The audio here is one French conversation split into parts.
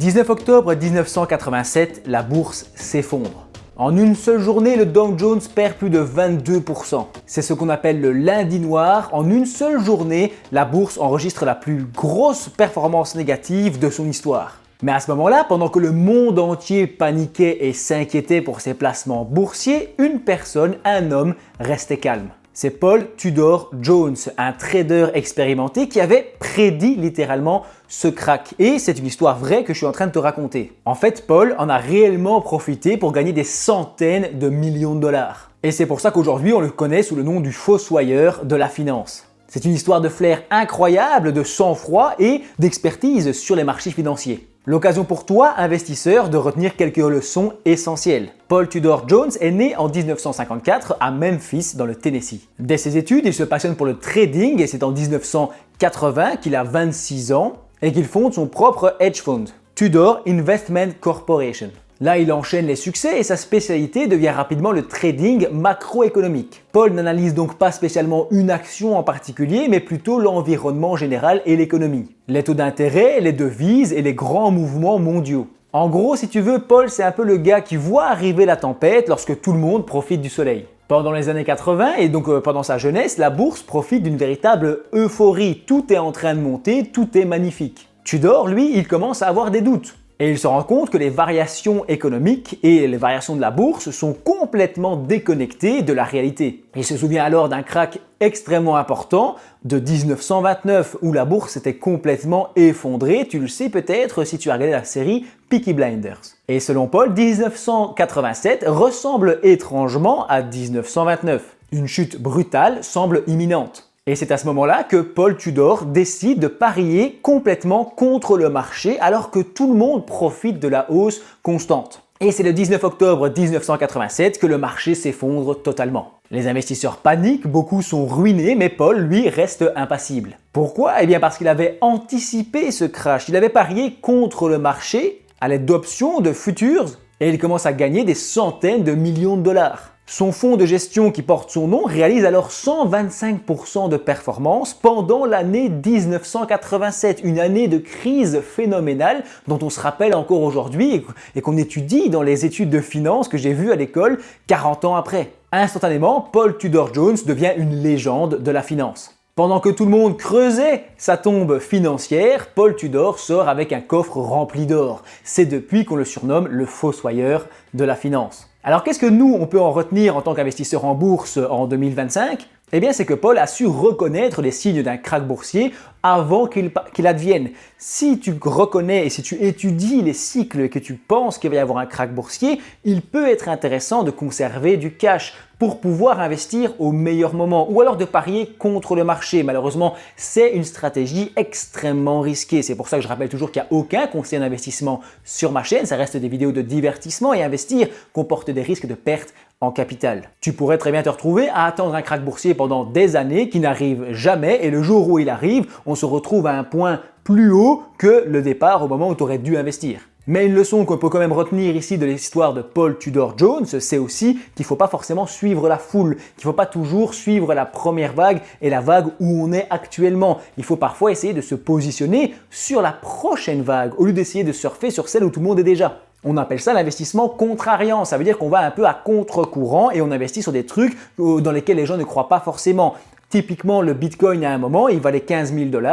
19 octobre 1987, la bourse s'effondre. En une seule journée, le Dow Jones perd plus de 22%. C'est ce qu'on appelle le lundi noir. En une seule journée, la bourse enregistre la plus grosse performance négative de son histoire. Mais à ce moment-là, pendant que le monde entier paniquait et s'inquiétait pour ses placements boursiers, une personne, un homme, restait calme. C'est Paul Tudor Jones, un trader expérimenté qui avait prédit littéralement ce crack. Et c'est une histoire vraie que je suis en train de te raconter. En fait, Paul en a réellement profité pour gagner des centaines de millions de dollars. Et c'est pour ça qu'aujourd'hui, on le connaît sous le nom du fossoyeur de la finance. C'est une histoire de flair incroyable, de sang-froid et d'expertise sur les marchés financiers. L'occasion pour toi, investisseur, de retenir quelques leçons essentielles. Paul Tudor Jones est né en 1954 à Memphis, dans le Tennessee. Dès ses études, il se passionne pour le trading et c'est en 1980 qu'il a 26 ans et qu'il fonde son propre hedge fund, Tudor Investment Corporation. Là, il enchaîne les succès et sa spécialité devient rapidement le trading macroéconomique. Paul n'analyse donc pas spécialement une action en particulier, mais plutôt l'environnement général et l'économie. Les taux d'intérêt, les devises et les grands mouvements mondiaux. En gros, si tu veux, Paul, c'est un peu le gars qui voit arriver la tempête lorsque tout le monde profite du soleil. Pendant les années 80 et donc pendant sa jeunesse, la bourse profite d'une véritable euphorie. Tout est en train de monter, tout est magnifique. Tudor, lui, il commence à avoir des doutes. Et il se rend compte que les variations économiques et les variations de la bourse sont complètement déconnectées de la réalité. Il se souvient alors d'un crack extrêmement important de 1929 où la bourse était complètement effondrée. Tu le sais peut-être si tu as regardé la série Peaky Blinders. Et selon Paul, 1987 ressemble étrangement à 1929. Une chute brutale semble imminente. Et c'est à ce moment-là que Paul Tudor décide de parier complètement contre le marché alors que tout le monde profite de la hausse constante. Et c'est le 19 octobre 1987 que le marché s'effondre totalement. Les investisseurs paniquent, beaucoup sont ruinés, mais Paul, lui, reste impassible. Pourquoi? Eh bien parce qu'il avait anticipé ce crash. Il avait parié contre le marché à l'aide d'options, de futures, et il commence à gagner des centaines de millions de dollars. Son fonds de gestion qui porte son nom réalise alors 125% de performance pendant l'année 1987, une année de crise phénoménale dont on se rappelle encore aujourd'hui et qu'on étudie dans les études de finance que j'ai vues à l'école 40 ans après. Instantanément, Paul Tudor Jones devient une légende de la finance. Pendant que tout le monde creusait sa tombe financière, Paul Tudor sort avec un coffre rempli d'or. C'est depuis qu'on le surnomme le fossoyeur de la finance. Alors qu'est-ce que nous, on peut en retenir en tant qu'investisseur en bourse en 2025 ? Eh bien, c'est que Paul a su reconnaître les signes d'un krach boursier avant qu'il advienne. Si tu reconnais et si tu étudies les cycles et que tu penses qu'il va y avoir un krach boursier, il peut être intéressant de conserver du cash pour pouvoir investir au meilleur moment ou alors de parier contre le marché. Malheureusement, c'est une stratégie extrêmement risquée. C'est pour ça que je rappelle toujours qu'il n'y a aucun conseil d'investissement sur ma chaîne. Ça reste des vidéos de divertissement et investir comporte des risques de perte en capital. Tu pourrais très bien te retrouver à attendre un krach boursier pendant des années qui n'arrive jamais et le jour où il arrive, on se retrouve à un point plus haut que le départ au moment où tu aurais dû investir. Mais une leçon qu'on peut quand même retenir ici de l'histoire de Paul Tudor Jones, c'est aussi qu'il ne faut pas forcément suivre la foule, qu'il ne faut pas toujours suivre la première vague et la vague où on est actuellement. Il faut parfois essayer de se positionner sur la prochaine vague au lieu d'essayer de surfer sur celle où tout le monde est déjà. On appelle ça l'investissement contrariant, ça veut dire qu'on va un peu à contre-courant et on investit sur des trucs dans lesquels les gens ne croient pas forcément. Typiquement, le Bitcoin à un moment, il valait 15 000 $,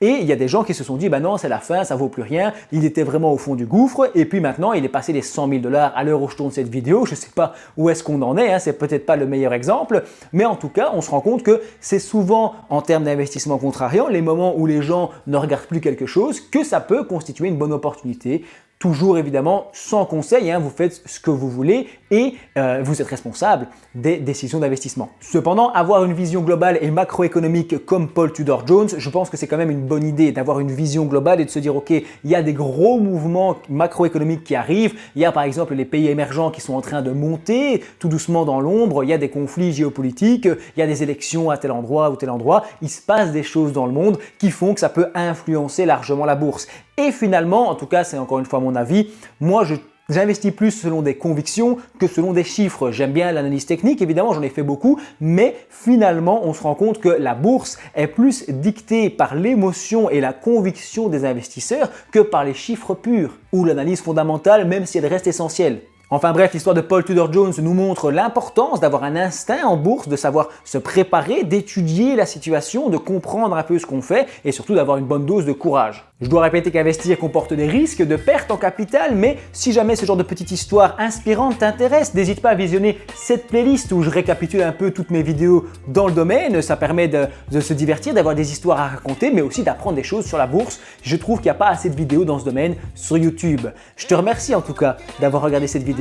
et il y a des gens qui se sont dit, bah non, c'est la fin, ça vaut plus rien, il était vraiment au fond du gouffre, et puis maintenant, il est passé les 100 000 $ à l'heure où je tourne cette vidéo, je ne sais pas où est-ce qu'on en est, hein, c'est peut-être pas le meilleur exemple, mais en tout cas, on se rend compte que c'est souvent, en termes d'investissement contrariant, les moments où les gens ne regardent plus quelque chose, que ça peut constituer une bonne opportunité. Toujours évidemment sans conseil, hein, vous faites ce que vous voulez et vous êtes responsable des décisions d'investissement. Cependant, avoir une vision globale et macroéconomique comme Paul Tudor Jones, je pense que c'est quand même une bonne idée d'avoir une vision globale et de se dire ok, il y a des gros mouvements macroéconomiques qui arrivent, il y a par exemple les pays émergents qui sont en train de monter tout doucement dans l'ombre, il y a des conflits géopolitiques, il y a des élections à tel endroit ou tel endroit, il se passe des choses dans le monde qui font que ça peut influencer largement la bourse. Et finalement, en tout cas c'est encore une fois mon avis, moi je J'investis plus selon des convictions que selon des chiffres. J'aime bien l'analyse technique, évidemment, j'en ai fait beaucoup, mais finalement, on se rend compte que la bourse est plus dictée par l'émotion et la conviction des investisseurs que par les chiffres purs ou l'analyse fondamentale, même si elle reste essentielle. Enfin bref, l'histoire de Paul Tudor Jones nous montre l'importance d'avoir un instinct en bourse, de savoir se préparer, d'étudier la situation, de comprendre un peu ce qu'on fait et surtout d'avoir une bonne dose de courage. Je dois répéter qu'investir comporte des risques de perte en capital, mais si jamais ce genre de petite histoire inspirante t'intéresse, n'hésite pas à visionner cette playlist où je récapitule un peu toutes mes vidéos dans le domaine. Ça permet de se divertir, d'avoir des histoires à raconter, mais aussi d'apprendre des choses sur la bourse. Je trouve qu'il n'y a pas assez de vidéos dans ce domaine sur YouTube. Je te remercie en tout cas d'avoir regardé cette vidéo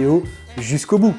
jusqu'au bout.